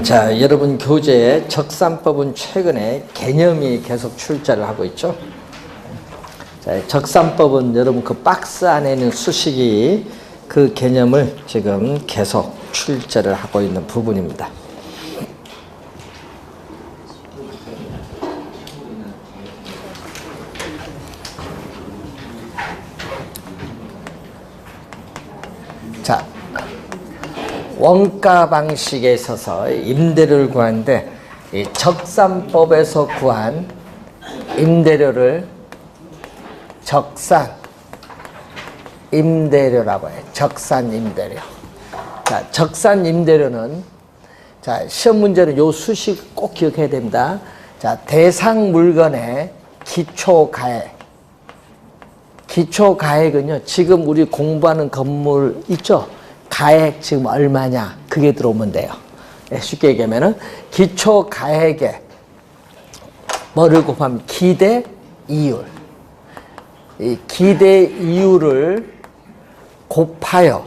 자, 여러분 교재에 적산법은 최근에 개념이 계속 출제를 하고 있죠. 자, 적산법은 여러분 그 박스 안에 있는 수식이 그 개념을 지금 계속 출제를 하고 있는 부분입니다. 자, 원가 방식에 있어서 임대료를 구하는데 이 적산법에서 구한 임대료를 적산 임대료라고 해요. 적산 임대료. 자, 적산 임대료는 자, 시험 문제는 요 수식 꼭 기억해야 됩니다. 자, 대상 물건의 기초 가액. 기초 가액은요, 지금 우리 공부하는 건물 있죠? 가액 지금 얼마냐? 그게 들어오면 돼요. 쉽게 얘기하면은 기초 가액에 뭐를 곱하면 기대 이율. 이 기대 이율을 곱하여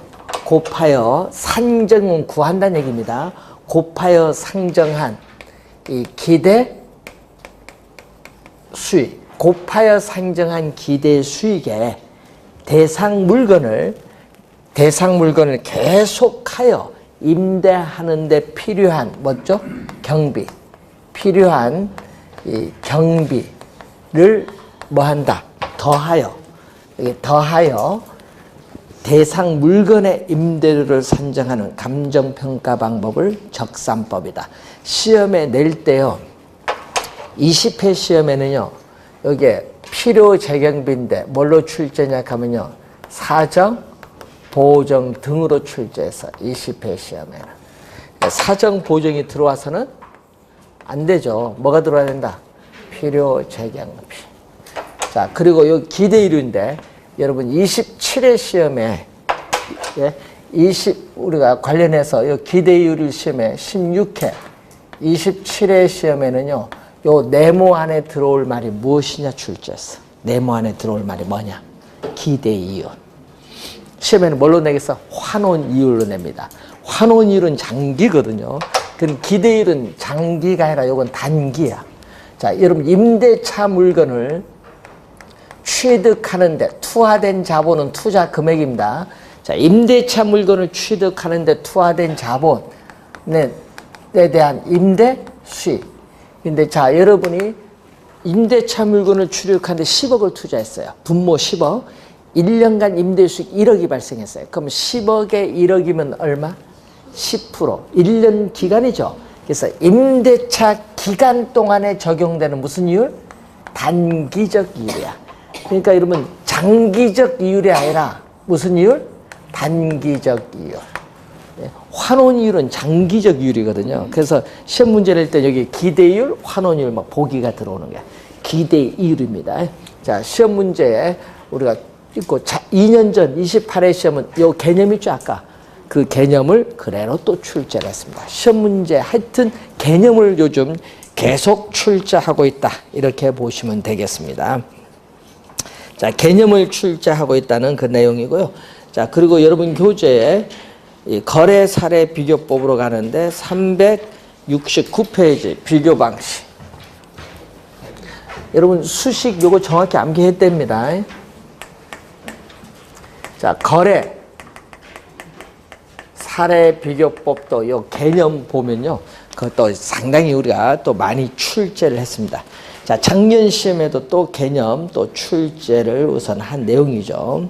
산정은 구한다는 얘기입니다. 곱하여 상정한 이 기대 수익, 곱하여 상정한 기대 수익에 대상 물건을 계속하여 임대하는데 필요한 뭐죠? 경비. 필요한 이 경비를 뭐 한다? 더하여 대상 물건의 임대료를 산정하는 감정평가 방법을 적산법이다. 시험에 낼 때요. 20회 시험에는요. 여기에 필요재경비인데 뭘로 출제냐 하면요. 사정, 보정 등으로 출제해서 20회 시험에는. 사정, 보정이 들어와서는 안 되죠. 뭐가 들어와야 된다? 필요재경비. 자, 그리고 여기 기대이율인데 여러분 27회 시험에 우리가 관련해서 이 기대이율 시험에 16회 27회 시험에는요. 요 네모 안에 들어올 말이 무엇이냐 출제했어. 네모 안에 들어올 말이 뭐냐? 기대이율. 시험에는 뭘로 내겠어? 환원이율로 냅니다. 환원이율은 장기거든요. 그럼 기대이율은 장기가 아니라 요건 단기야. 자, 여러분 임대차 물건을 취득하는데 투하된 자본은 투자 금액입니다. 자, 임대차 물건을 취득하는데 투하된 자본에 대한 임대 수익. 근데 자, 여러분이 임대차 물건을 취득하는데 10억을 투자했어요. 분모 10억. 1년간 임대 수익 1억이 발생했어요. 그럼 10억에 1억이면 얼마? 10%. 1년 기간이죠. 그래서 임대차 기간 동안에 적용되는 무슨 이율? 단기적 이율이야. 그러니까 여러분 장기적 이율이 아니라 무슨 이율? 단기적 이율. 환원이율은 장기적 이율이거든요. 그래서 시험 문제 낼 때 여기 기대이율, 환원이율 막 보기가 들어오는 게 기대이율입니다. 자, 시험 문제에 우리가 있고 2년 전 28회 시험은 요 개념 있죠 아까 그 개념을 그대로 또 출제를 했습니다. 시험 문제 하여튼 개념을 요즘 계속 출제하고 있다 이렇게 보시면 되겠습니다. 자, 개념을 출제하고 있다는 그 내용이고요. 자, 그리고 여러분 교재에 이 거래 사례 비교법으로 가는데 369페이지 비교 방식. 여러분 수식 요거 정확히 암기해야 됩니다. 자, 거래 사례 비교법도 요 개념 보면요. 그것도 상당히 우리가 또 많이 출제를 했습니다. 자, 작년 시험에도 또 개념 또 출제를 우선 한 내용이죠.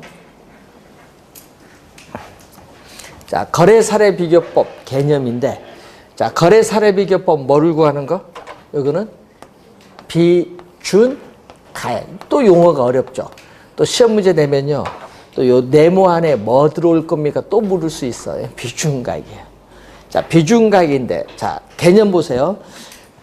자, 거래 사례 비교법 개념인데, 자, 거래 사례 비교법 뭐를 구하는 거? 여기는 비준 가액. 또 용어가 어렵죠. 또 시험 문제 내면요. 또 요 네모 안에 뭐 들어올 겁니까? 또 물을 수 있어요. 비중가액이에요. 자, 비중가액인데, 자, 개념 보세요.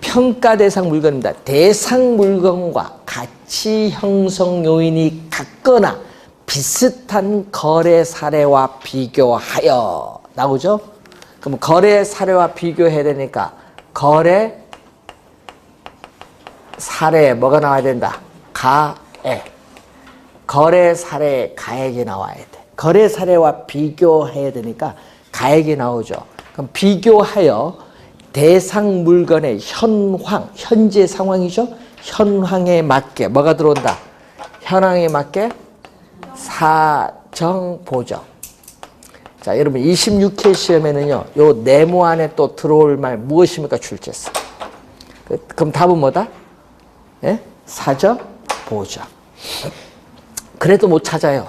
평가 대상 물건입니다. 대상 물건과 가치 형성 요인이 같거나 비슷한 거래 사례와 비교하여 나오죠? 그럼 거래 사례와 비교해야 되니까 거래 사례에 뭐가 나와야 된다? 가액. 거래 사례 가액이 나와야 돼. 거래 사례와 비교해야 되니까 가액이 나오죠. 그럼 비교하여 대상 물건의 현황, 현재 상황이죠. 현황에 맞게 뭐가 들어온다? 현황에 맞게 사정 보정. 자, 여러분 26회 시험에는요. 요 네모 안에 또 들어올 말 무엇입니까? 출제했어. 그럼 답은 뭐다? 예? 사정 보정. 그래도 못 찾아요.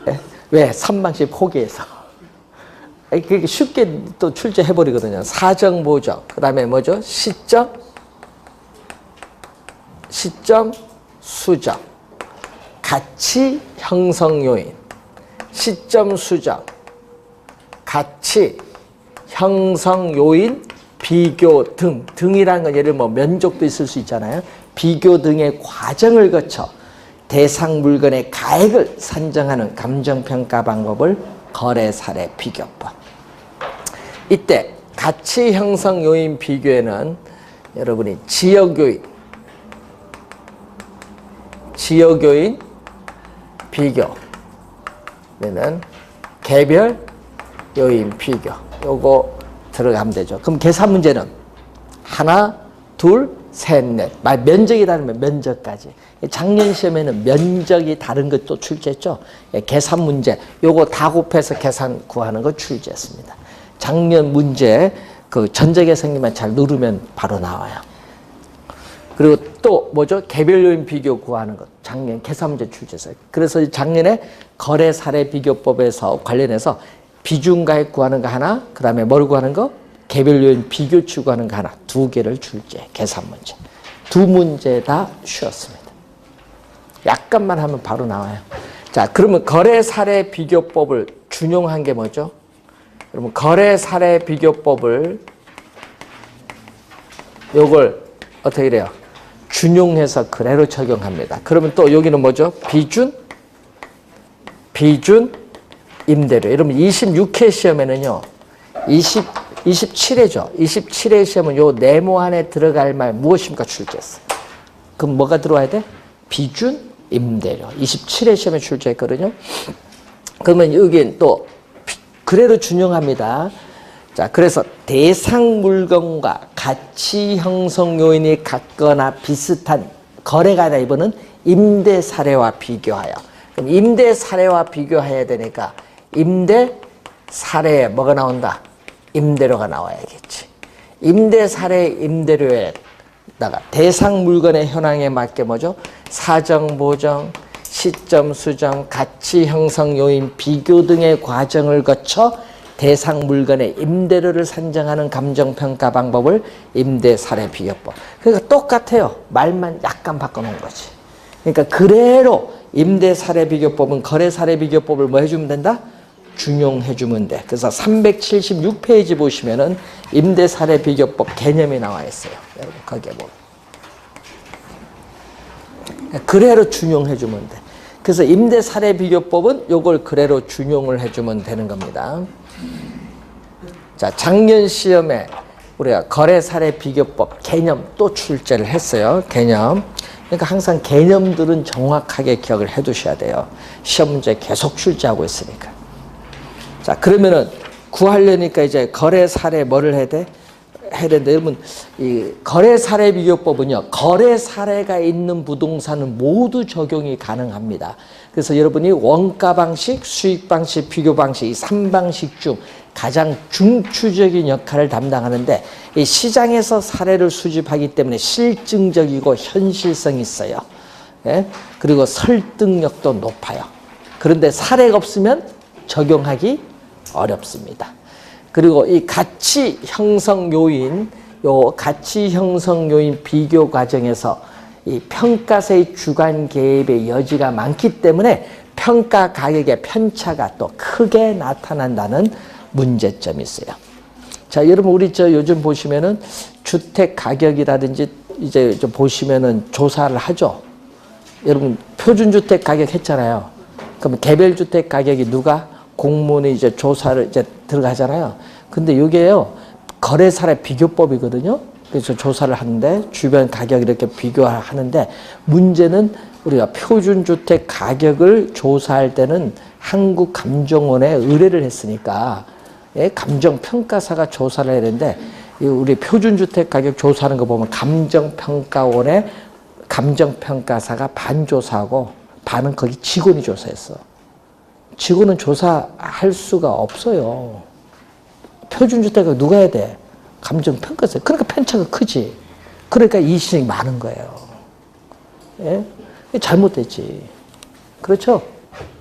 예? 왜? 3방식 포기해서. 그게 쉽게 또 출제해버리거든요. 사정 보정. 그 다음에 뭐죠? 시점 수정. 가치 형성 요인. 시점 수정. 가치 형성 요인 비교 등. 등이라는 건 예를 뭐 면적도 있을 수 있잖아요. 비교 등의 과정을 거쳐 대상 물건의 가액을 산정하는 감정평가 방법을 거래 사례 비교법. 이때 가치 형성 요인 비교에는 여러분이 지역 요인 비교, 는 개별 요인 비교, 요거 들어가면 되죠. 그럼 계산 문제는 하나, 둘, 셋, 넷. 면적이 다르면 면적까지. 작년 시험에는 면적이 다른 것도 출제했죠. 계산 문제, 요거 다 곱해서 계산 구하는 거 출제했습니다. 작년 문제 그 전적의 생기만 잘 누르면 바로 나와요. 그리고 또 뭐죠? 개별 요인 비교 구하는 것. 작년 계산 문제 출제했어요. 그래서 작년에 거래 사례 비교법에서 관련해서 비중가액 구하는 거 하나, 그 다음에 뭘 구하는 거? 개별 요인 비교치 구하는 거 하나, 두 개를 출제. 계산 문제. 두 문제 다 쉬웠습니다. 약간만 하면 바로 나와요. 자, 그러면 거래 사례 비교법을 준용한 게 뭐죠? 여러분, 거래 사례 비교법을 요걸 어떻게 돼요? 준용해서 그대로 적용합니다. 그러면 또 여기는 뭐죠? 비준 임대료. 여러분 26회 시험에는요. 27회죠. 27회 시험은 요 네모 안에 들어갈 말 무엇입니까? 출제했어요. 그럼 뭐가 들어와야 돼? 비준 임대료. 27회 시험에 출제했거든요. 그러면 여기는 또 그대로 준용합니다. 자, 그래서 대상 물건과 가치 형성 요인이 같거나 비슷한 거래가 아니라 이번은 임대 사례와 비교하여. 그럼 임대 사례와 비교해야 되니까 임대 사례에 뭐가 나온다? 임대료가 나와야겠지. 임대 사례 임대료에다가 대상 물건의 현황에 맞게 뭐죠? 사정 보정, 시점 수정, 가치 형성 요인 비교 등의 과정을 거쳐 대상 물건의 임대료를 산정하는 감정평가 방법을 임대 사례 비교법. 그러니까 똑같아요. 말만 약간 바꿔놓은 거지. 그러니까 그대로 임대 사례 비교법은 거래 사례 비교법을 뭐 해주면 된다? 준용해주면 돼. 그래서 376페이지 보시면은 임대 사례 비교법 개념이 나와 있어요. 여러분 거기에 보면. 그대로 준용해주면 돼. 그래서 임대 사례 비교법은 요걸 그대로 준용을 해주면 되는 겁니다. 자, 작년 시험에 우리가 거래 사례 비교법 개념 또 출제를 했어요. 개념. 그러니까 항상 개념들은 정확하게 기억을 해 두셔야 돼요. 시험 문제 계속 출제하고 있으니까. 자, 그러면은 구하려니까 이제 거래 사례 뭐를 해야 돼? 해야 되는데 여러분 이 거래 사례 비교법은요. 거래 사례가 있는 부동산은 모두 적용이 가능합니다. 그래서 여러분이 원가 방식, 수익 방식, 비교 방식 이 3방식 중 가장 중추적인 역할을 담당하는데 이 시장에서 사례를 수집하기 때문에 실증적이고 현실성이 있어요. 예? 그리고 설득력도 높아요. 그런데 사례가 없으면 적용하기 어렵습니다. 그리고 이 가치 형성 요인, 요 가치 형성 요인 비교 과정에서 이 평가세의 주관 개입의 여지가 많기 때문에 평가 가격의 편차가 또 크게 나타난다는 문제점이 있어요. 자, 여러분 우리 요즘 보시면은 주택 가격이라든지 이제 좀 보시면은 조사를 하죠. 여러분 표준주택 가격 했잖아요. 그럼 개별주택 가격이 누가 공무원이 이제 조사를 이제 들어가잖아요. 근데 이게요 거래 사례 비교법이거든요. 그래서 조사를 하는데 주변 가격 이렇게 비교하는데 문제는 우리가 표준주택 가격을 조사할 때는 한국감정원에 의뢰를 했으니까 감정평가사가 조사를 해야 되는데 우리 표준주택 가격 조사하는 거 보면 감정평가원에 감정평가사가 반 조사하고 반은 거기 직원이 조사했어. 직원은 조사할 수가 없어요. 표준주택을 누가 해야 돼? 감정평가사. 그러니까 편차가 크지. 그러니까 이신이 많은 거예요. 예? 잘못됐지. 그렇죠?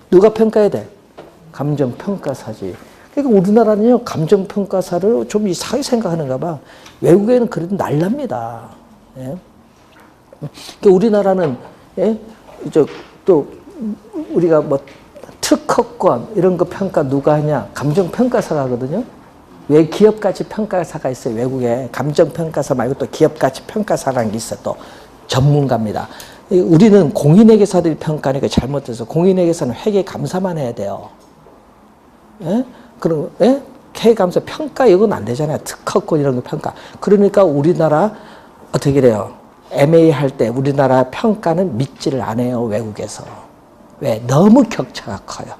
누가 평가해야 돼? 감정평가사지. 그러니까 우리나라는요, 감정평가사를 좀 이상하게 생각하는가 봐. 외국에는 그래도 날랍니다. 예? 그러니까 우리나라는, 예? 또, 우리가 뭐, 특허권, 이런 거 평가 누가 하냐? 감정평가사가 하거든요? 왜 기업가치 평가사가 있어요, 외국에. 감정평가사 말고 또 기업가치 평가사라는 게 있어요, 또. 전문가입니다. 우리는 공인회계사들이 평가하니까 잘못돼서 공인회계사는 회계 감사만 해야 돼요. 예? 그럼, 예? 회계감사 평가 이건 안 되잖아요. 특허권 이런 거 평가. 그러니까 우리나라 어떻게 돼요? MA 할 때 우리나라 평가는 믿지를 않아요, 외국에서. 왜? 너무 격차가 커요.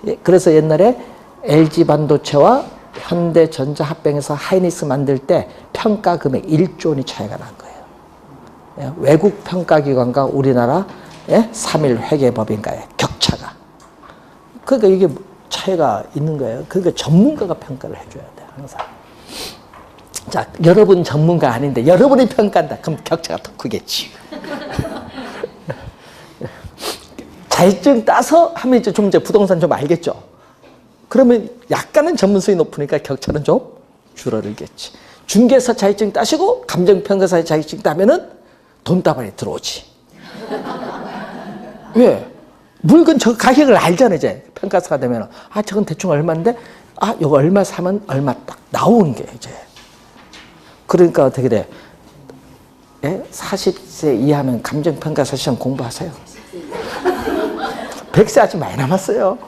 예? 그래서 옛날에 LG 반도체와 현대전자 합병해서 하이닉스 만들 때 평가 금액 1조 원이 차이가 난 거예요. 예? 외국 평가기관과 우리나라 3일 회계법인과의 격차가. 그러니까 이게 차이가 있는 거예요. 그러니까 전문가가 평가를 해줘야 돼요, 항상. 자, 여러분 전문가 아닌데 여러분이 평가한다. 그럼 격차가 더 크겠지. 자격증 따서 하면 이제 좀 이제 부동산 좀 알겠죠. 그러면 약간은 전문성이 높으니까 격차는 좀 줄어들겠지. 중개사 자격증 따시고 감정평가사 자격증 따면은 돈다발이 들어오지. 왜? 물건 저 가격을 알잖아, 이제. 평가사가 되면은. 아, 저건 대충 얼마인데? 아, 이거 얼마 사면 얼마 딱 나오는 게 이제. 그러니까 어떻게 돼? 예? 40세 이하면 감정평가사 시험 공부하세요. 100세 아직 많이 남았어요.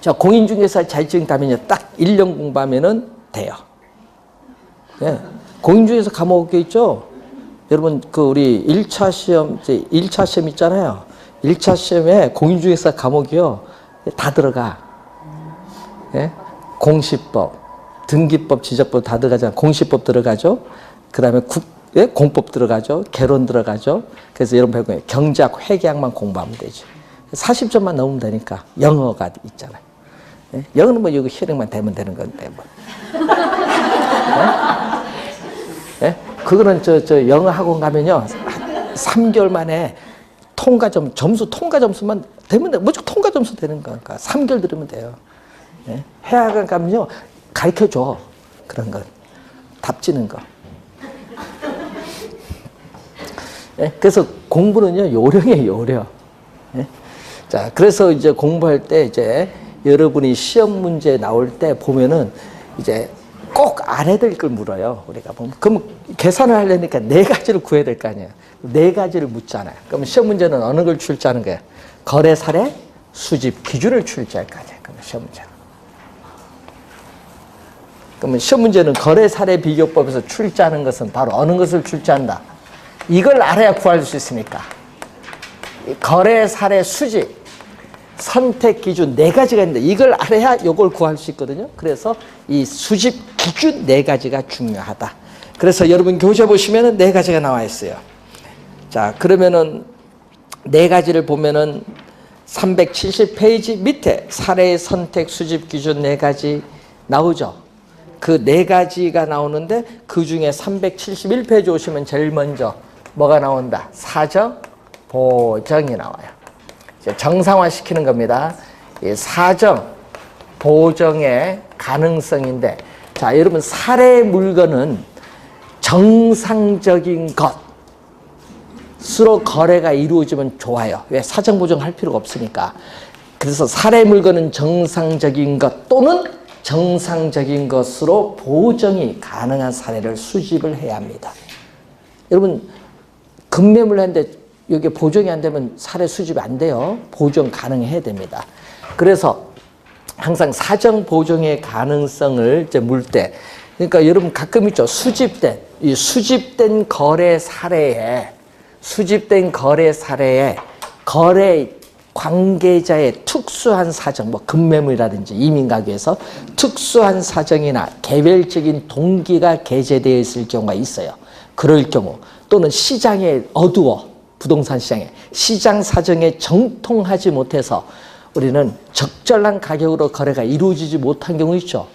자, 공인중개사 자격증 따면요, 딱 1년 공부하면은 돼요. 예. 공인중개사 과목 있죠? 여러분, 우리 1차 시험, 이제 1차 시험 있잖아요. 1차 시험에 공인중개사 과목이요, 다 들어가. 예? 공시법, 등기법, 지적법 다 들어가잖아요. 공시법 들어가죠. 그 다음에 공법 들어가죠. 개론 들어가죠. 그래서 여러분 배우면 경제학, 회계학만 공부하면 되죠. 40점만 넣으면 되니까. 영어가 있잖아요. 예? 영어는 뭐 이거 실력만 되면 되는 건데 뭐. 예? 예? 그거는 저 영어 학원 가면요, 3개월 만에 점수 통과 점수만 되면 돼. 무조건 통과 점수 되는 거니까 3개월 들으면 돼요. 예? 회화관 가면요, 가르쳐 줘. 그런 거. 답지는 거. 예? 그래서 공부는요, 요령이에요, 요령. 예? 자, 그래서 이제 공부할 때 이제 여러분이 시험 문제 나올 때 보면은 이제 꼭 알아야 될 걸 물어요, 우리가 보면. 그럼 계산을 하려니까 4가지를 구해야 될 거 아니에요. 4가지를 묻잖아요. 그럼 시험 문제는 어느 걸 출제하는 거예요? 거래 사례, 수집, 기준을 출제할 거 아니에요. 그러면 시험 문제는. 그러면 시험 문제는 거래 사례 비교법에서 출제하는 것은 바로 어느 것을 출제한다? 이걸 알아야 구할 수 있으니까. 거래 사례 수집, 선택 기준 4가지가 있는데 이걸 알아야 이걸 구할 수 있거든요. 그래서 이 수집 기준 4가지가 중요하다. 그래서 여러분 교재 보시면은 4가지가 나와 있어요. 자, 그러면은 4가지를 보면은 370페이지 밑에 사례 선택 수집 기준 4가지 나오죠. 그 4가지가 나오는데 그 중에 371페이지 오시면 제일 먼저 뭐가 나온다? 사정, 보정이 나와요. 정상화시키는 겁니다. 사정, 보정의 가능성인데, 자, 여러분, 사례 물건은 정상적인 것으로 거래가 이루어지면 좋아요. 왜? 사정, 보정할 필요가 없으니까. 그래서 사례 물건은 정상적인 것 또는 정상적인 것으로 보정이 가능한 사례를 수집을 해야 합니다. 여러분, 급매물 했는데 이게 보정이 안 되면 사례 수집이 안 돼요. 보정 가능해야 됩니다. 그래서 항상 사정 보정의 가능성을 이제 물 때, 그러니까 여러분 가끔 있죠. 수집된 거래 사례에 수집된 거래 사례에 거래 관계자의 특수한 사정, 뭐 급매물이라든지 이민가게에서 특수한 사정이나 개별적인 동기가 게재되어 있을 경우가 있어요. 그럴 경우 또는 시장에 어두워, 부동산 시장에 시장 사정에 정통하지 못해서 우리는 적절한 가격으로 거래가 이루어지지 못한 경우 있죠.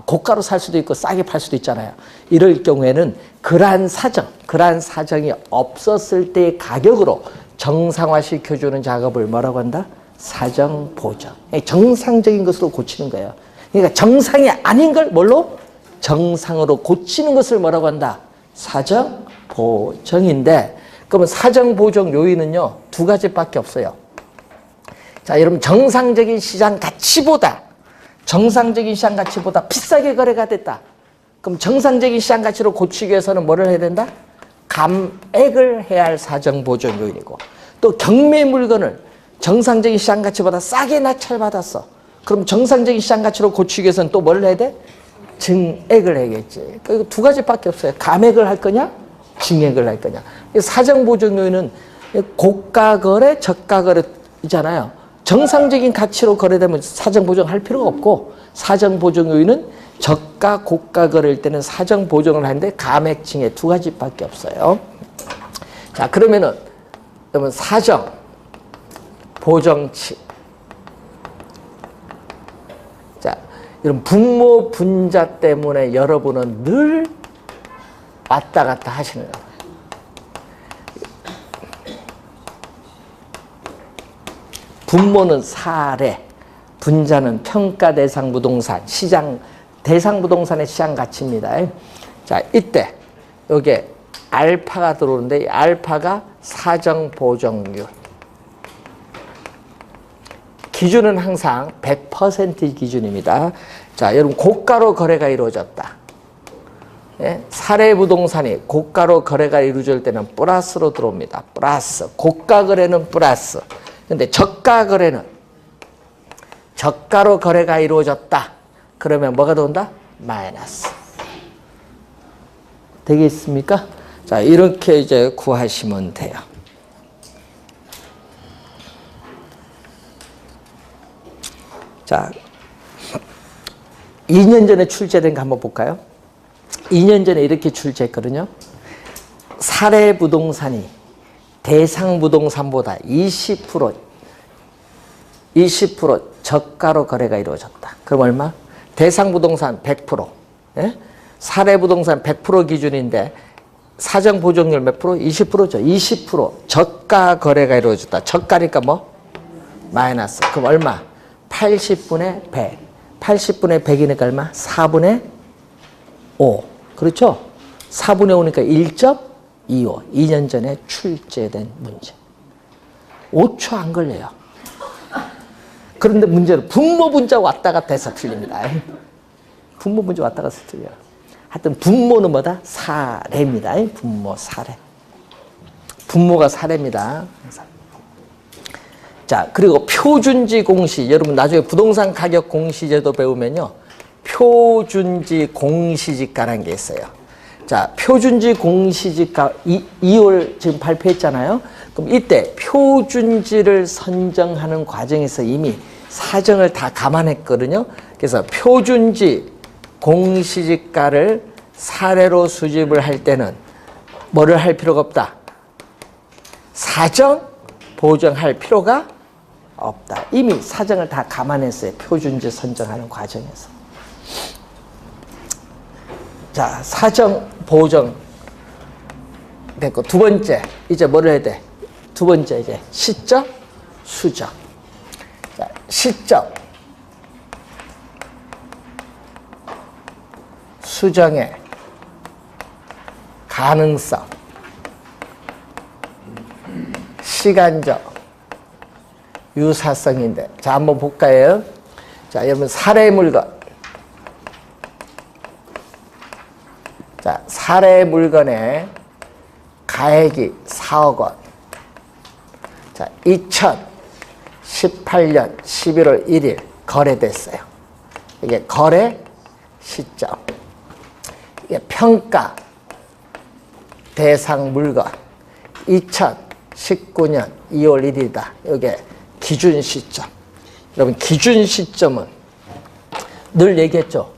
고가로 살 수도 있고 싸게 팔 수도 있잖아요. 이럴 경우에는 그러한 사정이 없었을 때의 가격으로 정상화시켜주는 작업을 뭐라고 한다? 사정 보정. 정상적인 것으로 고치는 거예요. 그러니까 정상이 아닌 걸 뭘로? 정상으로 고치는 것을 뭐라고 한다? 사정 보정인데, 그러면 사정 보정 요인은요, 두 가지밖에 없어요. 자, 여러분, 정상적인 시장 가치보다 비싸게 거래가 됐다. 그럼 정상적인 시장 가치로 고치기 위해서는 뭐를 해야 된다? 감액을 해야 할 사정 보정 요인이고, 또 경매 물건을 정상적인 시장 가치보다 싸게 낙찰받았어. 그럼 정상적인 시장 가치로 고치기 위해서는 또 뭘 해야 돼? 증액을 해야겠지. 이거 두 가지밖에 없어요. 감액을 할 거냐? 증액을 할 거냐? 사정 보정 요인은 고가 거래, 저가 거래잖아요. 정상적인 가치로 거래되면 사정 보정할 필요가 없고, 사정 보정 요인은 저가, 고가 거래일 때는 사정 보정을 하는데 감액, 증액 두 가지밖에 없어요. 자, 그러면 사정 보정치. 자, 여러분, 분모 분자 때문에 여러분은 늘 왔다 갔다 하시는 거예요. 분모는 사례, 분자는 평가 대상 부동산, 시장 대상 부동산의 시장 가치입니다. 자, 이때 여기에 알파가 들어오는데, 이 알파가 사정 보정률. 기준은 항상 100% 기준입니다. 자, 여러분, 고가로 거래가 이루어졌다. 예? 사례 부동산이 고가로 거래가 이루어질 때는 플러스로 들어옵니다. 플러스. 고가 거래는 플러스. 근데 저가 거래는 저가로 거래가 이루어졌다. 그러면 뭐가 들어온다? 마이너스. 되겠습니까? 자, 이렇게 이제 구하시면 돼요. 자, 2년 전에 출제된 거 한번 볼까요? 2년 전에 이렇게 출제했거든요. 사례 부동산이 대상 부동산보다 20% 저가로 거래가 이루어졌다. 그럼 얼마? 대상 부동산 100%, 예? 사례 부동산 100% 기준인데 사정 보정률 몇 프로? 20%죠. 20% 저가 거래가 이루어졌다. 저가니까 뭐? 마이너스. 그럼 얼마? 80분의 100. 80분의 100이니까 얼마? 4분의 5. 그렇죠? 4분의 5니까 1.25. 2년 전에 출제된 문제. 5초 안 걸려요. 그런데 문제는 분모 분자 왔다 갔다 해서 틀립니다. 분모 분자 왔다 갔다 해서 틀려요. 하여튼 분모는 뭐다? 사례입니다. 분모 사례. 분모가 사례입니다. 자, 그리고 표준지 공시. 여러분 나중에 부동산 가격 공시제도 배우면요, 표준지 공시지가라는 게 있어요. 자, 표준지 공시지가 2월 지금 발표했잖아요. 그럼 이때 표준지를 선정하는 과정에서 이미 사정을 다 감안했거든요. 그래서 표준지 공시지가를 사례로 수집을 할 때는 뭐를 할 필요가 없다. 사정 보정할 필요가 없다. 이미 사정을 다 감안했어요. 표준지 선정하는 과정에서. 자, 사정 보정 됐고, 두 번째 이제 뭐를 해야 돼? 두 번째 이제 시적 수적. 자, 시적 수정의 가능성, 시간적 유사성인데, 자, 한번 볼까요? 자, 여러분, 사례 물건. 자, 사례 물건의 가액이 4억 원. 자, 2018년 11월 1일 거래됐어요. 이게 거래 시점. 이게 평가 대상 물건. 2019년 2월 1일이다. 이게 기준 시점. 여러분, 기준 시점은 늘 얘기했죠.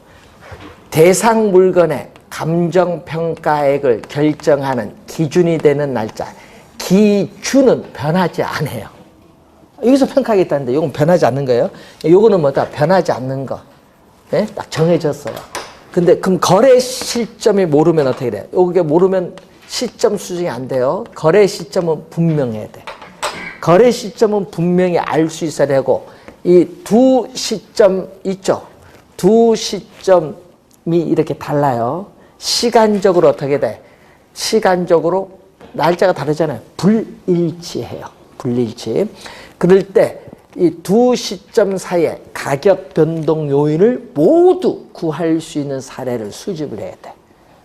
대상 물건의 감정평가액을 결정하는 기준이 되는 날짜. 기준은 변하지 않아요. 여기서 평가하겠다는데 이건 변하지 않는 거예요. 이거는 뭐다? 변하지 않는 거. 네? 딱 정해졌어요. 근데 그럼 거래 시점이 모르면 어떻게 돼요? 이게 모르면 시점 수정이 안 돼요. 거래 시점은 분명해야 돼. 거래 시점은 분명히 알 수 있어야 되고, 이 두 시점 있죠? 두 시점이 이렇게 달라요. 시간적으로 어떻게 돼? 시간적으로 날짜가 다르잖아요. 불일치해요. 불일치. 그럴 때 이 두 시점 사이에 가격 변동 요인을 모두 구할 수 있는 사례를 수집을 해야 돼.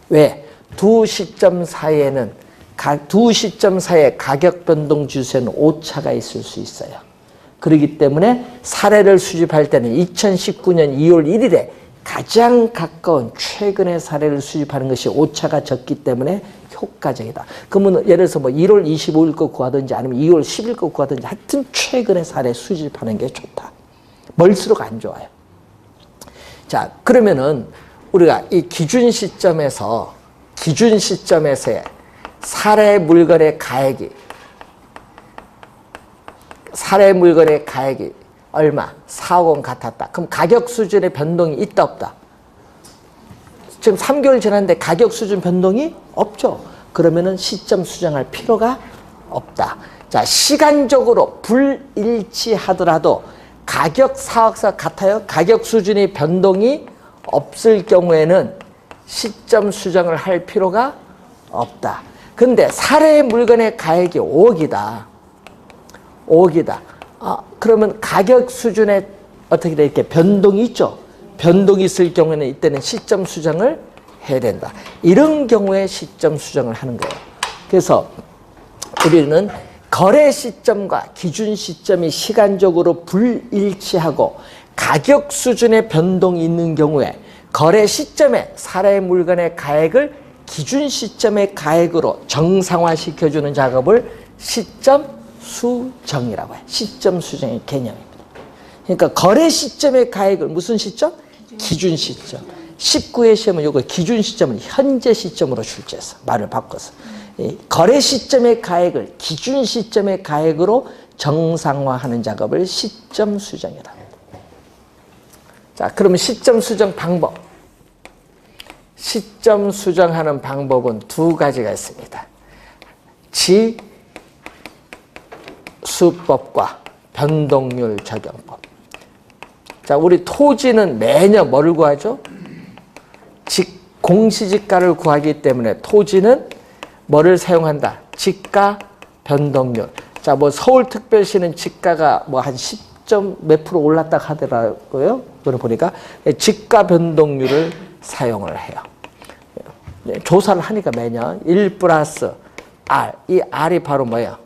왜? 두 시점 사이에는 두 시점 사이에 가격 변동 지수에는 오차가 있을 수 있어요. 그렇기 때문에 사례를 수집할 때는 2019년 2월 1일에 가장 가까운 최근의 사례를 수집하는 것이 오차가 적기 때문에 효과적이다. 그러면 예를 들어서 뭐 1월 25일 거 구하든지 아니면 2월 10일 거 구하든지 하여튼 최근의 사례 수집하는 게 좋다. 멀수록 안 좋아요. 자, 그러면은 우리가 이 기준 시점에서의 사례 물건의 가액이 얼마? 4억 원 같았다. 그럼 가격 수준의 변동이 있다 없다? 지금 3개월 지났는데 가격 수준 변동이 없죠. 그러면은 시점 수정할 필요가 없다. 자, 시간적으로 불일치하더라도 가격 사각사 같아요. 가격 수준이 변동이 없을 경우에는 시점 수정을 할 필요가 없다. 근데 사례 물건의 가액이 5억이다. 5억이다. 그러면 가격 수준에 어떻게 돼? 이렇게 변동이 있죠. 변동이 있을 경우에는 이때는 시점 수정을 해야 된다. 이런 경우에 시점 수정을 하는 거예요. 그래서 우리는 거래 시점과 기준 시점이 시간적으로 불일치하고 가격 수준의 변동이 있는 경우에 거래 시점에 사례 물건의 가액을 기준 시점의 가액으로 정상화시켜주는 작업을 시점 수정이라고 해요. 시점 수정의 개념입니다. 그러니까 거래 시점의 가액을 무슨 시점? 기준 시점. 19회 시험은 이거 기준 시점을 현재 시점으로 출제해서 말을 바꿔서 거래 시점의 가액을 기준 시점의 가액으로 정상화하는 작업을 시점 수정이라고 합니다. 자, 그러면 시점 수정 방법. 시점 수정하는 방법은 두 가지가 있습니다. 지수법과 변동률 적용법. 자, 우리 토지는 매년 뭐를 구하죠? 공시지가를 구하기 때문에 토지는 뭐를 사용한다? 지가 변동률. 자, 뭐 서울특별시는 지가가 뭐 한 10점 몇 프로 올랐다 하더라고요. 그걸 보니까 지가 변동률을 사용을 해요. 조사를 하니까 매년 1 플러스 R. 이 R이 바로 뭐예요?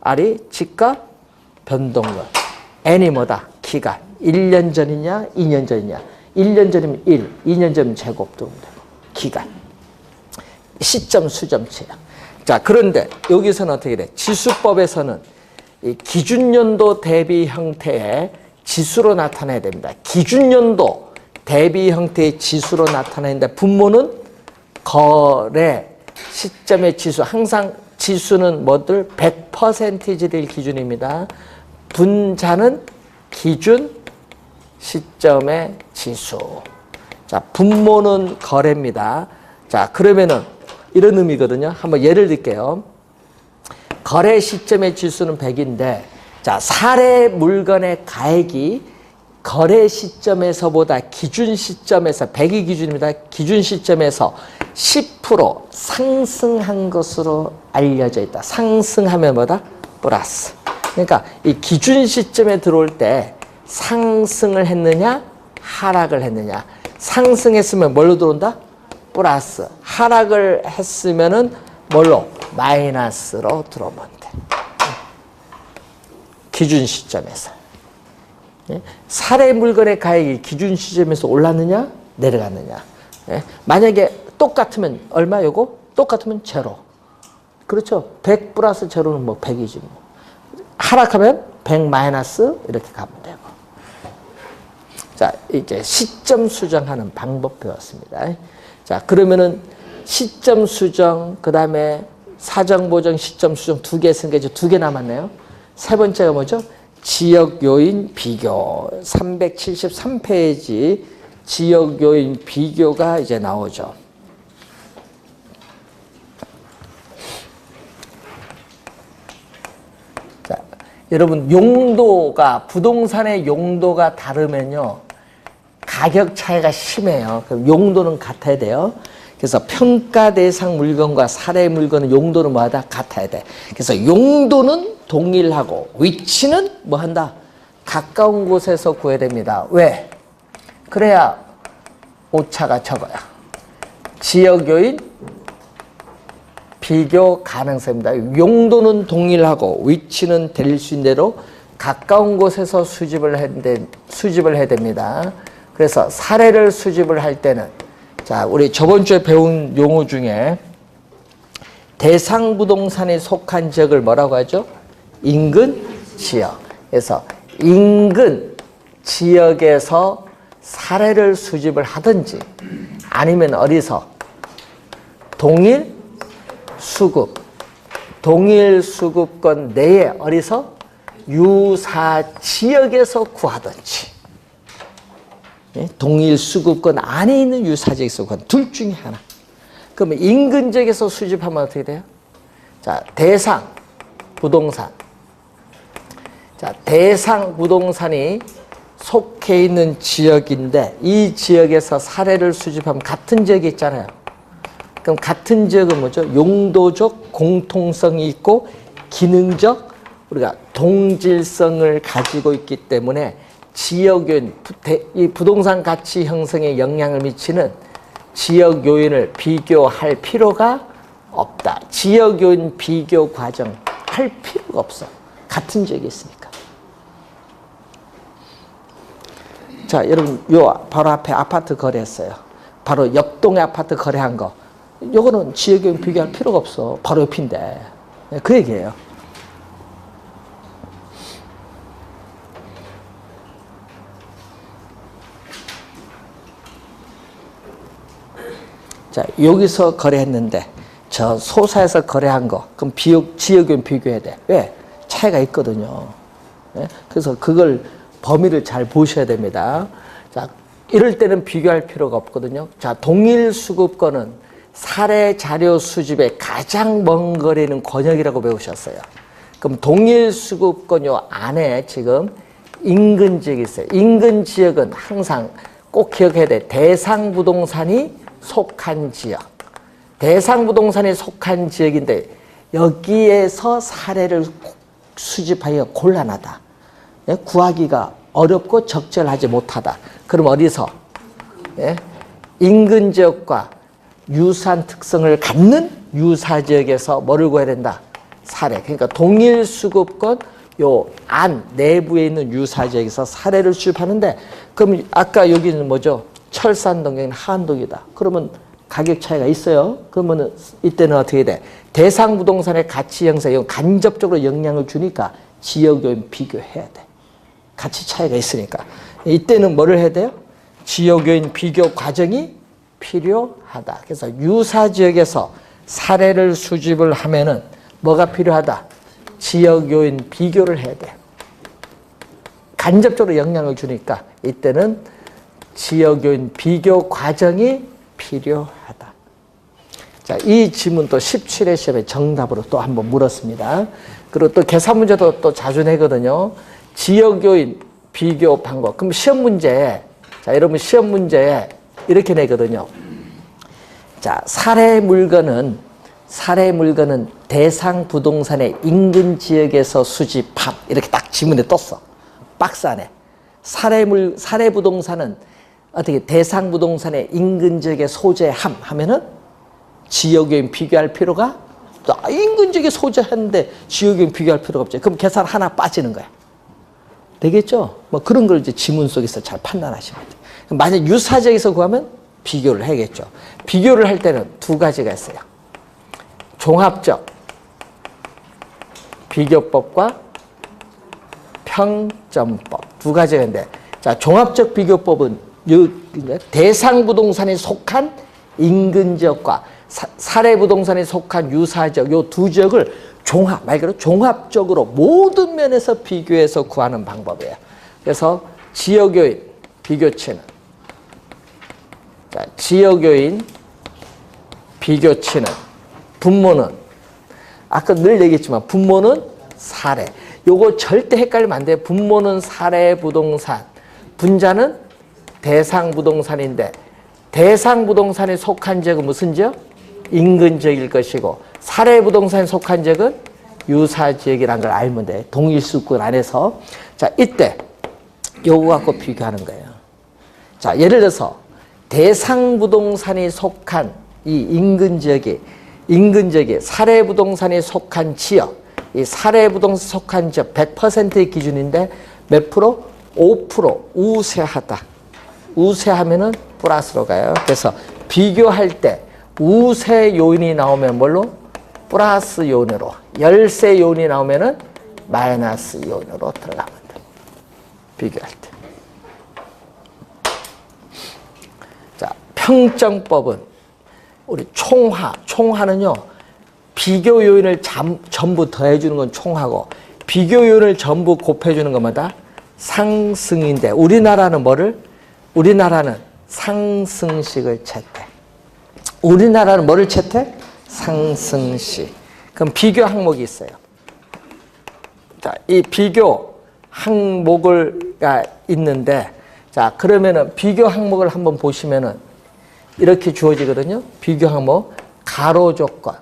R이 지가 변동률. N이 뭐다? 기간. 1년 전이냐, 2년 전이냐. 1년 전이면 1, 2년 전이면 제곱 들어오면 되고. 기간. 시점 수점치예요. 자, 그런데 여기서는 어떻게 돼? 지수법에서는 이 기준연도 대비 형태의 지수로 나타내야 됩니다. 기준연도 대비 형태의 지수로 나타내는데 분모는 거래 시점의 지수. 항상 지수는 뭐들? 100%를 기준입니다. 분자는 기준 시점의 지수. 자, 분모는 거래입니다. 자, 그러면은 이런 의미거든요. 한번 예를 들게요. 거래 시점의 지수는 100인데, 자, 사례 물건의 가액이 거래 시점에서보다 기준 시점에서 100이 기준입니다. 기준 시점에서 10% 상승한 것으로 알려져 있다. 상승하면 뭐다? 플러스. 그러니까 이 기준 시점에 들어올 때 상승을 했느냐, 하락을 했느냐. 상승했으면 뭘로 들어온다? 플러스. 하락을 했으면은 뭘로? 마이너스로 들어오면 돼. 기준 시점에서. 사례 물건의 가액이 기준 시점에서 올랐느냐, 내려갔느냐. 만약에 똑같으면 얼마 요거? 똑같으면 제로. 그렇죠. 100 플러스 제로는 뭐 100이지 뭐. 하락하면 100 마이너스 이렇게 가면 되고. 자, 이제 시점 수정하는 방법 배웠습니다. 자, 그러면은 시점 수정, 그 다음에 사정 보정, 시점 수정 두 개 쓴 게 이제 두 개 남았네요. 세 번째가 뭐죠? 지역 요인 비교. 373페이지 지역 요인 비교가 이제 나오죠. 자, 여러분 용도가 부동산의 용도가 다르면요. 가격 차이가 심해요. 그럼 용도는 같아야 돼요. 그래서 평가 대상 물건과 사례 물건은 용도는 뭐하다? 같아야 돼. 그래서 용도는 동일하고 위치는 뭐한다? 가까운 곳에서 구해야 됩니다. 왜? 그래야 오차가 적어요. 지역 요인 비교 가능성입니다. 용도는 동일하고 위치는 될 수 있는 대로 가까운 곳에서 수집을 해야 됩니다. 그래서 사례를 수집을 할 때는 자, 우리 저번 주에 배운 용어 중에 대상 부동산에 속한 지역을 뭐라고 하죠? 인근 지역. 그래서 인근 지역에서 사례를 수집을 하든지 아니면 어디서 동일 수급권 내에 어디서 유사 지역에서 구하든지 동일 수급권 안에 있는 유사지역에서 구하든 둘 중에 하나. 그러면 인근 지역에서 수집하면 어떻게 돼요? 자, 대상 부동산. 자, 대상 부동산이 속해 있는 지역인데 이 지역에서 사례를 수집하면 같은 지역이 있잖아요. 그럼 같은 지역은 뭐죠? 용도적 공통성이 있고 기능적 우리가 동질성을 가지고 있기 때문에 지역 요인, 이 부동산 가치 형성에 영향을 미치는 지역 요인을 비교할 필요가 없다. 지역 요인 비교 과정 할 필요가 없어. 같은 지역이 있으니까. 자, 여러분, 요 바로 앞에 아파트 거래했어요. 바로 옆 동에 아파트 거래한 거. 요거는 지역 요인 비교할 필요가 없어. 바로 옆인데. 그 얘기예요. 자, 여기서 거래했는데 저 소사에서 거래한 거 그럼 지역은 비교해야 돼. 왜? 차이가 있거든요. 네? 그래서 그걸 범위를 잘 보셔야 됩니다. 자, 이럴 때는 비교할 필요가 없거든요. 자, 동일 수급권은 사례 자료 수집의 가장 먼 거리는 권역이라고 배우셨어요. 그럼 동일 수급권 요 안에 지금 인근 지역이 있어요. 인근 지역은 항상 꼭 기억해야 돼. 대상 부동산이 속한 지역. 대상 부동산이 속한 지역인데 여기에서 사례를 수집하기가 곤란하다. 구하기가 어렵고 적절하지 못하다. 그럼 어디서? 인근 지역과 유사한 특성을 갖는 유사 지역에서 뭐를 구해야 된다? 사례. 그러니까 동일 수급권 요 안 내부에 있는 유사 지역에서 사례를 수집하는데 그럼 아까 여기는 뭐죠? 철산동, 여기는 하안동이다. 그러면 가격 차이가 있어요. 그러면 이때는 어떻게 돼? 대상 부동산의 가치 형성에 간접적으로 영향을 주니까 지역 요인 비교해야 돼. 가치 차이가 있으니까. 이때는 뭐를 해야 돼요? 지역 요인 비교 과정이 필요하다. 그래서 유사 지역에서 사례를 수집을 하면은 뭐가 필요하다? 지역 요인 비교를 해야 돼. 간접적으로 영향을 주니까 이때는 지역 요인 비교 과정이 필요하다. 자, 이 질문 또 17회 시험에 정답으로 또 한번 물었습니다. 그리고 또 계산 문제도 또 자주 내거든요. 지역 요인 비교 방법. 그럼 시험 문제에, 자, 여러분 시험 문제에 이렇게 내거든요. 자, 사례 물건은 대상 부동산의 인근 지역에서 수집함. 이렇게 딱 지문에 떴어. 박스 안에. 사례 부동산은 어떻게 대상 부동산의 인근 지역에 소재함 하면은 지역 요인 비교할 필요가 없다. 인근 지역에 소재했는데 지역 요인 비교할 필요가 없지. 그럼 계산 하나 빠지는 거야. 되겠죠? 뭐 그런 걸 이제 지문 속에서 잘 판단하시면 돼요. 만약 유사 지역에서 구하면 비교를 해야겠죠. 비교를 할 때는 두 가지가 있어요. 종합적, 비교법과 평점법 두 가지가 있는데, 자, 종합적 비교법은 대상 부동산에 속한 인근 지역과 사례 부동산에 속한 유사 지역, 요 두 지역을 말 그대로 종합적으로 모든 면에서 비교해서 구하는 방법이에요. 그래서 지역요인 비교치는, 자, 지역요인 비교치는, 분모는 아까 늘 얘기했지만 분모는 사례. 요거 절대 헷갈리면 안 돼요. 분모는 사례 부동산, 분자는 대상 부동산인데, 대상 부동산에 속한 지역은 무슨 지역? 인근 지역일 것이고, 사례 부동산에 속한 지역은 유사 지역이라는 걸 알면 돼. 동일수권 안에서. 자, 이때 요거 갖고 비교하는 거예요. 자, 예를 들어서 대상 부동산이 속한 이 인근 지역이 사례 부동산에 속한 지역, 이 사례 부동산 속한 지역 100%의 기준인데 몇 프로? 5% 우세하다. 우세하면은 플러스로 가요. 그래서 비교할 때 우세 요인이 나오면 뭘로? 플러스 요인으로. 열세 요인이 나오면은 마이너스 요인으로 들어가면 돼. 비교할 때. 자, 평점법은 우리 총화는요, 비교 요인을 전부 더해주는 건 총하고, 비교 요인을 전부 곱해주는 것마다 상승인데, 우리나라는 상승식을 채택. 우리나라는 뭐를 채택? 상승식. 그럼 비교 항목이 있어요. 자, 이 비교 항목가 있는데, 자, 그러면은 비교 항목을 한번 보시면은 이렇게 주어지거든요. 비교 항목, 가로 조건,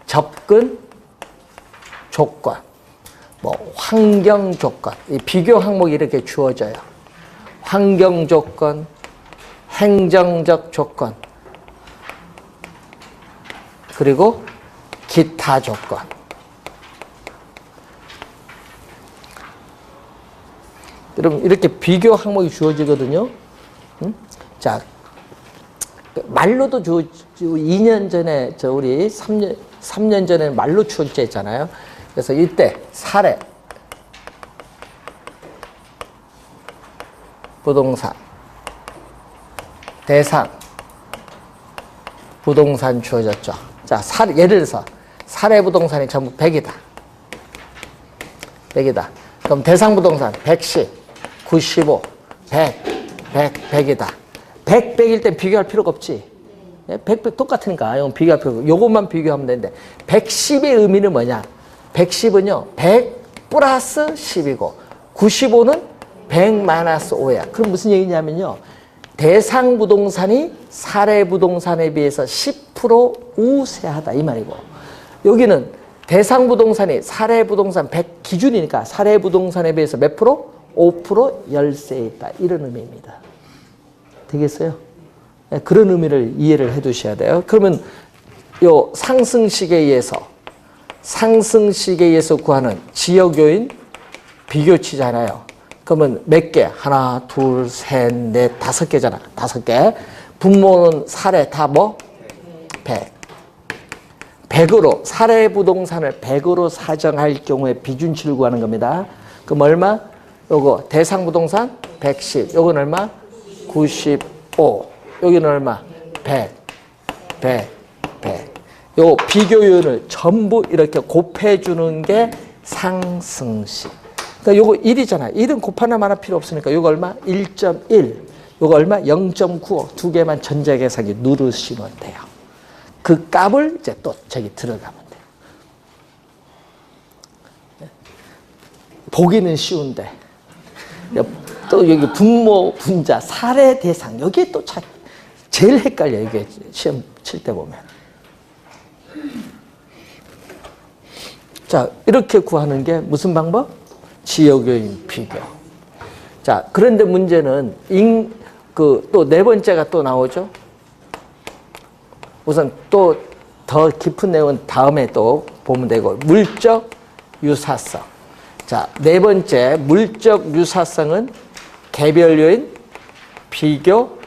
접근 조건, 환경 조건. 이 비교 항목이 이렇게 주어져요. 환경 조건, 행정적 조건, 그리고 기타 조건. 여러분, 이렇게 비교 항목이 주어지거든요. 자, 말로도 2년 전에, 우리 3년 전에 말로 출제했잖아요. 그래서 이때 사례, 부동산, 대상, 부동산 주어졌죠. 자, 예를 들어서 사례 부동산이 전부 100이다. 그럼 대상 부동산 110, 95, 100이다. 100일 땐 비교할 필요가 없지. 100 똑같으니까 이건 비교할 필요가 없고, 요것만 비교하면 되는데, 110의 의미는 뭐냐? 110은요, 100 플러스 10이고, 95는 100 마이너스 5야. 그럼 무슨 얘기냐면요, 대상 부동산이 사례 부동산에 비해서 10% 우세하다 이 말이고, 여기는 대상 부동산이 사례 부동산 100 기준이니까 사례 부동산에 비해서 몇 프로? 5% 열세에 있다. 이런 의미입니다. 되겠어요? 네, 그런 의미를 이해를 해 두셔야 돼요. 그러면 요 상승식에 의해서 구하는 지역 요인 비교치잖아요. 그러면 몇 개? 하나, 둘, 셋, 넷, 5개잖아. 5개. 분모는 사례 다 100. 100으로, 사례 부동산을 100으로 사정할 경우에 비준치를 구하는 겁니다. 그럼 얼마? 요거 대상 부동산 110. 요건 얼마? 95. 여기는 얼마? 100. 요 비교 요인을 전부 이렇게 곱해주는 게 상승식. 그러니까 요거 1이잖아. 1은 곱하나 마나 필요 없으니까 요거 얼마? 1.1. 요거 얼마? 0.95. 두 개만 전자계산기 누르시면 돼요. 그 값을 이제 또 저기 들어가면 돼요. 보기는 쉬운데 또 여기 분모, 분자, 사례, 대상 여기에 또 제일 헷갈려. 이게 시험 칠 때 보면. 자, 이렇게 구하는 게 무슨 방법? 지역요인 비교. 자, 그런데 문제는 또 네 번째가 또 나오죠. 우선 또 더 깊은 내용은 다음에 또 보면 되고, 물적 유사성. 자, 네 번째 물적 유사성은 개별 요인 비교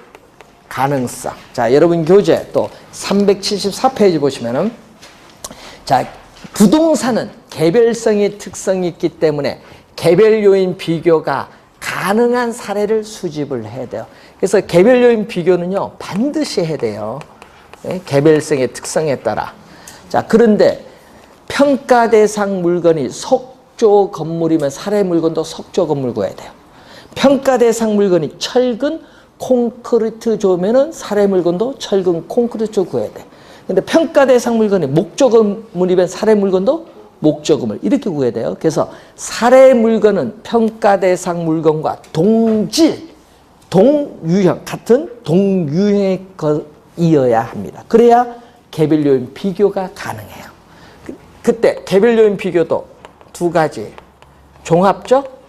가능성. 자, 여러분 교재 또 374페이지 보시면은 자, 부동산은 개별성의 특성이 있기 때문에 개별 요인 비교가 가능한 사례를 수집을 해야 돼요. 그래서 개별 요인 비교는요, 반드시 해야 돼요. 네? 개별성의 특성에 따라. 자, 그런데 평가 대상 물건이 석조 건물이면 사례 물건도 석조 건물 구해야 돼요. 평가 대상 물건이 철근, 콘크리트 조면은 사례 물건도 철근, 콘크리트 조 구해야 돼. 근데 평가 대상 물건이 목조 건물이면 사례 물건도 목조 건물 이렇게 구해야 돼요. 그래서 사례 물건은 평가 대상 물건과 동질, 동유형, 같은 동유형의 것이어야 합니다. 그래야 개별 요인 비교가 가능해요. 그때 개별 요인 비교도 두 가지, 종합적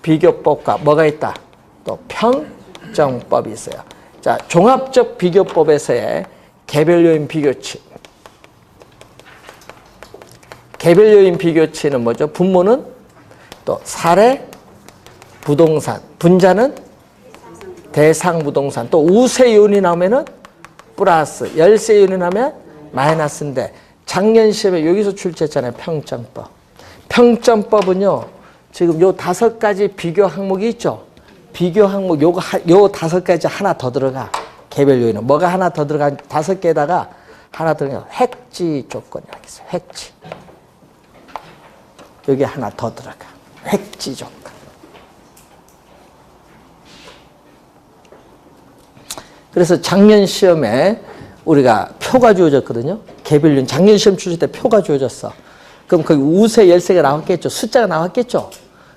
비교법과 뭐가 있다? 또 평정법이 있어요. 자, 종합적 비교법에서의 개별 요인 비교치. 개별 요인 비교치는 뭐죠? 분모는 또 사례, 부동산, 분자는 대상 부동산, 또 우세 요인이 나오면은 플러스, 열세 요인이 나오면 마이너스인데 작년 시험에 여기서 출제했잖아요. 평점법. 평점법은요, 지금 요 5가지 비교 항목이 있죠. 비교 항목 요 5가지 하나 더 들어가. 개별 요인은 뭐가 하나 더 들어가? 5개에다가 하나 들어가. 획지 조건이라고 있어요. 획지. 여기 하나 더 들어가. 획지 조건. 그래서 작년 시험에 우리가 표가 주어졌거든요. 개별 요인. 작년 시험 출제 때 표가 주어졌어. 그럼 거기 우세 열세가 나왔겠죠. 숫자가 나왔겠죠.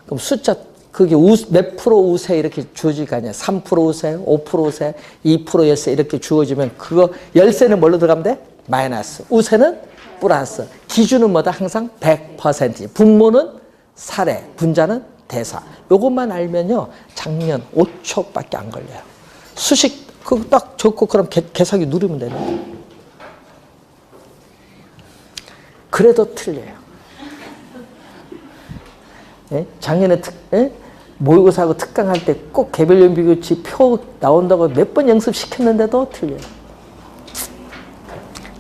그럼 숫자 그게 몇 프로 우세 이렇게 주어질 거 아니야. 3% 우세, 5% 우세, 2% 열세 이렇게 주어지면 그거 열세는 뭘로 들어가면 돼? 마이너스. 우세는 플러스. 기준은 뭐다? 항상 100%. 분모는 사례, 분자는 대사. 요것만 알면요. 작년 5초밖에 안 걸려요. 수식 그거 딱 적고 그럼 계산기 누르면 되는데. 그래도 틀려요. 예? 작년에 모의고사하고 특강할 때 꼭 개별 요인 비교치 표 나온다고 몇 번 연습시켰는데도 틀려요.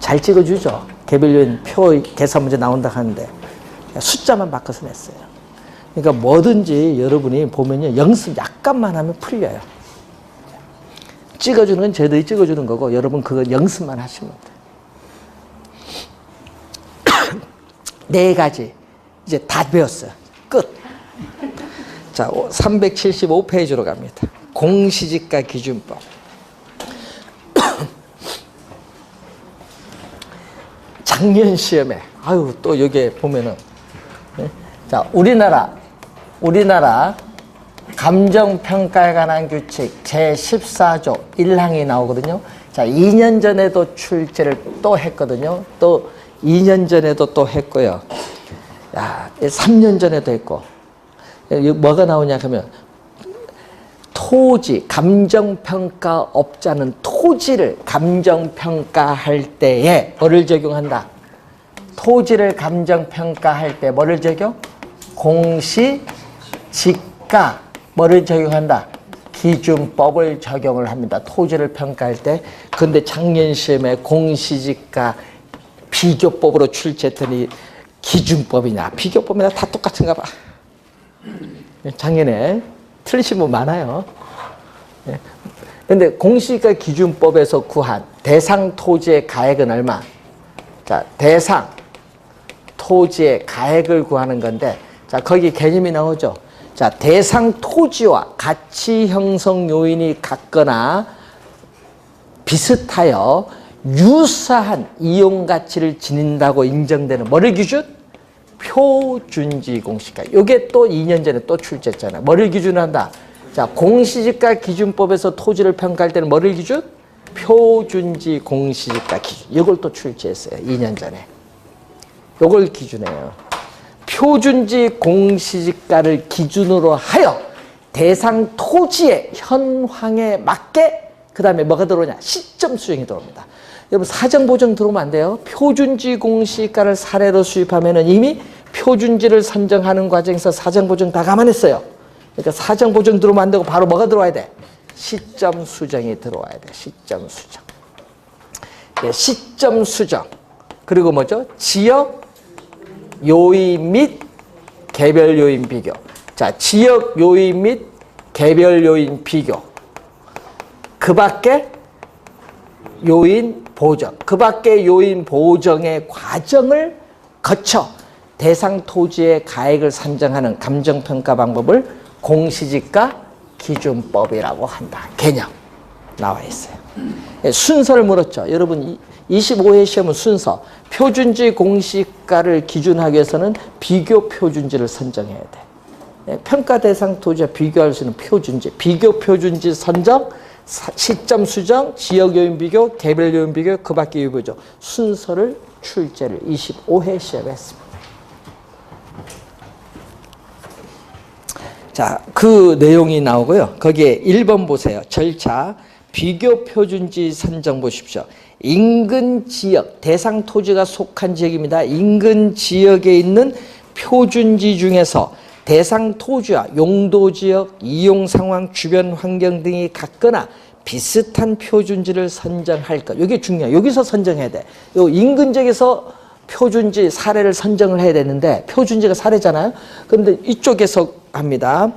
잘 찍어주죠. 개별 요인 표 계산 문제 나온다 하는데 숫자만 바꿔서 냈어요. 그러니까 뭐든지 여러분이 보면요. 연습 약간만 하면 풀려요. 찍어주는 건 저희들이 찍어주는 거고 여러분 그거 연습만 하시면 돼요. 4가지 이제 다 배웠어요. 끝. 자, 375페이지로 갑니다. 공시지가 기준법. 작년 시험에 아유 또 여기에 보면은 자, 우리나라 감정평가에 관한 규칙 제14조 1항이 나오거든요. 자, 2년 전에도 출제를 또 했거든요. 또 2년 전에도 또 했고요. 야, 3년 전에도 했고. 뭐가 나오냐 하면 토지, 감정평가업자는 토지를 감정평가할 때에 뭐를 적용한다? 토지를 감정평가할 때 뭐를 적용? 공시지가 뭐를 적용한다? 기준법을 적용을 합니다. 토지를 평가할 때. 근데 작년 시험에 공시지가 비교법으로 출제했더니 기준법이냐 비교법이냐 다 똑같은가 봐. 작년에 틀리신 분 많아요. 근데 공시지가 기준법에서 구한 대상 토지의 가액은 얼마? 자, 대상 토지의 가액을 구하는 건데, 자, 거기 개념이 나오죠. 자, 대상 토지와 가치 형성 요인이 같거나 비슷하여 유사한 이용 가치를 지닌다고 인정되는 뭐를 기준? 표준지 공시가. 이게 또 2년 전에 또 출제했잖아요. 뭐를 기준으로 한다? 자, 공시지가 기준법에서 토지를 평가할 때는 뭐를 기준? 표준지 공시지가 기준. 이걸 또 출제했어요. 2년 전에. 이걸 기준해요. 표준지 공시지가를 기준으로 하여 대상 토지의 현황에 맞게 그 다음에 뭐가 들어오냐? 시점 수정이 들어옵니다. 여러분 사정보정 들어오면 안 돼요. 표준지 공시가를 사례로 수입하면은 이미 표준지를 선정하는 과정에서 사정보정 다 감안했어요. 그러니까 사정보정 들어오면 안 되고 바로 뭐가 들어와야 돼? 시점 수정이 들어와야 돼. 시점 수정. 예, 시점 수정. 그리고 뭐죠? 지역 요인 및 개별 요인 비교. 자, 지역 요인 및 개별 요인 비교. 그 밖에 요인 보정. 그 밖에 요인 보정의 과정을 거쳐 대상 토지의 가액을 산정하는 감정평가 방법을 공시지가 기준법이라고 한다. 개념 나와 있어요. 순서를 물었죠. 여러분 25회 시험은 순서. 표준지 공시가를 기준하기 위해서는 비교 표준지를 선정해야 돼. 평가 대상 토지와 비교할 수 있는 표준지. 비교 표준지 선정, 시점 수정, 지역 요인 비교, 개별 요인 비교, 그 밖의 요인 비교. 순서를 출제를 25회 시험에 했습니다. 자, 그 내용이 나오고요. 거기에 1번 보세요. 절차, 비교 표준지 선정 보십시오. 인근 지역, 대상 토지가 속한 지역입니다. 인근 지역에 있는 표준지 중에서 대상 토지와 용도 지역, 이용 상황, 주변 환경 등이 같거나 비슷한 표준지를 선정할 것. 이게 중요해요. 여기서 선정해야 돼. 요 인근 지역에서 표준지 사례를 선정을 해야 되는데 표준지가 사례잖아요. 그런데 이쪽에서 합니다.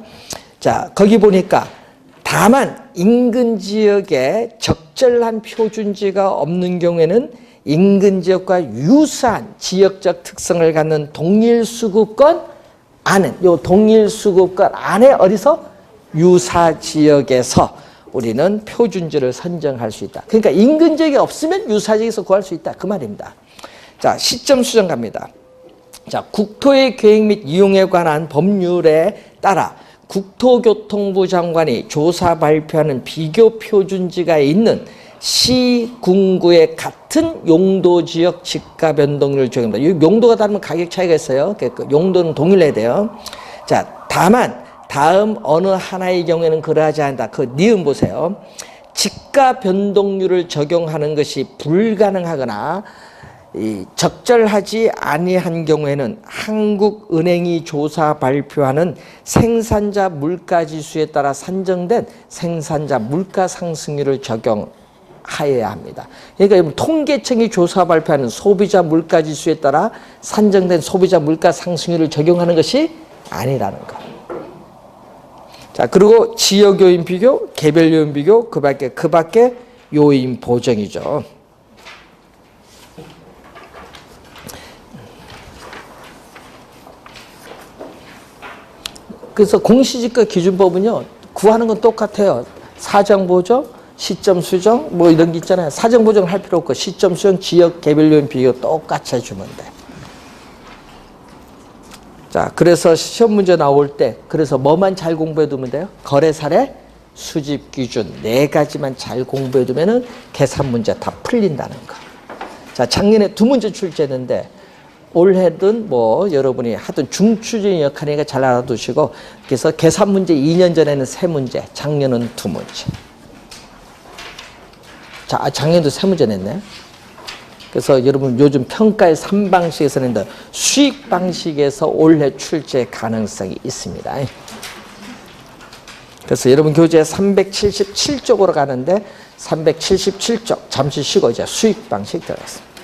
자, 거기 보니까 다만 인근 지역에 적절한 표준지가 없는 경우에는 인근 지역과 유사한 지역적 특성을 갖는 동일 수급권 안에, 요 동일 수급권 안에 어디서? 유사 지역에서 우리는 표준지를 선정할 수 있다. 그러니까 인근 지역이 없으면 유사 지역에서 구할 수 있다. 그 말입니다. 자, 시점 수정 갑니다. 자, 국토의 계획 및 이용에 관한 법률에 따라 국토교통부 장관이 조사 발표하는 비교 표준지가 있는 시, 군구의 같은 용도 지역 지가 변동률을 적용합니다. 이 용도가 다르면 가격 차이가 있어요. 그 용도는 동일해야 돼요. 자, 다만 다음 어느 하나의 경우에는 그러하지 않는다. 그 니은 보세요. 지가 변동률을 적용하는 것이 불가능하거나 적절하지 아니한 경우에는 한국은행이 조사 발표하는 생산자 물가지수에 따라 산정된 생산자 물가상승률을 적용하여야 합니다. 그러니까 통계청이 조사 발표하는 소비자 물가지수에 따라 산정된 소비자 물가상승률을 적용하는 것이 아니라는 것. 자, 그리고 지역 요인 비교, 개별 요인 비교, 그 밖에 요인 보정이죠. 그래서 공시지가 기준법은요, 구하는 건 똑같아요. 사정 보정, 시점 수정, 뭐 이런 게 있잖아요. 사정 보정을 할 필요 없고, 시점 수정, 지역 개별 요인 비교 똑같이 해주면 돼. 자, 그래서 시험 문제 나올 때, 그래서 뭐만 잘 공부해 두면 돼요? 거래 사례, 수집 기준, 4가지만 잘 공부해 두면은 계산 문제 다 풀린다는 거. 자, 작년에 2문제 출제했는데, 올해든 뭐 여러분이 하여튼 중추적인 역할이니까 잘 알아두시고, 그래서 계산 문제 2년 전에는 3문제, 작년은 2문제. 자, 작년도 3문제 냈네. 그래서 여러분 요즘 평가의 3방식에서 낸다. 수익 방식에서 올해 출제 가능성이 있습니다. 그래서 여러분 교재 377쪽으로 가는데 377쪽 잠시 쉬고 이제 수익 방식 들어가겠습니다.